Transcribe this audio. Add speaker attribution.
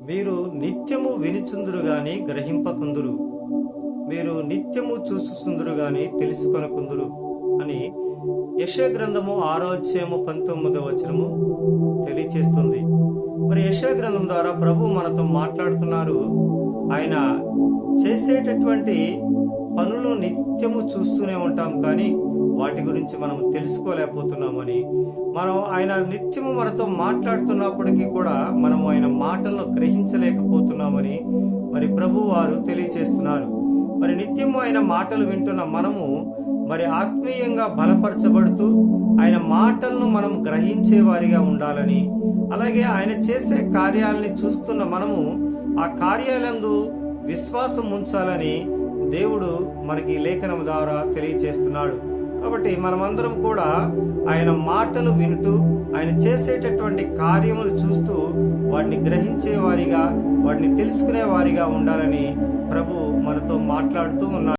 Speaker 1: మీరు నిత్యము వినుచుందురు గాని గ్రహింపకుందురు, మీరు నిత్యము చూసుచుందురు గాని తెలుసుకొనకుందురు అని యెషయా గ్రంథము 6వ అధ్యాయము 19వ వచనము తెలియచేస్తుంది. మరి యెషయా గ్రంథం ద్వారా ప్రభు మనతో మాట్లాడుతున్నారు. ఆయన చేసేటటువంటి పనులు నిత్యము చూస్తూనే ఉంటాం, కానీ వాటి గురించి మనం తెలుసుకోలేకపోతున్నామని, మనం ఆయన నిత్యము మనతో మాట్లాడుతున్నప్పటికీ కూడా మనం ఆయన మాటలను గ్రహించలేకపోతున్నామని మరి ప్రభు వారు తెలియచేస్తున్నారు. మరి నిత్యము ఆయన మాటలు వింటున్న మనము మరి ఆత్మీయంగా బలపరచబడుతూ ఆయన మాటలను మనం గ్రహించే వారిగా ఉండాలని, అలాగే ఆయన చేసే కార్యాలని చూస్తున్న మనము ఆ కార్యాలందు విశ్వాసం ఉంచాలని దేవుడు మనకి లేఖనం ద్వారా తెలియచేస్తున్నాడు. కాబట్టి మనమందరం కూడా ఆయన మాటలు వింటూ ఆయన చేసేటటువంటి కార్యములు చూస్తూ వాటిని గ్రహించే వారిగా, వాటిని తెలుసుకునే వారిగా ఉండాలని ప్రభు మనతో మాట్లాడుతూ ఉన్నాడు.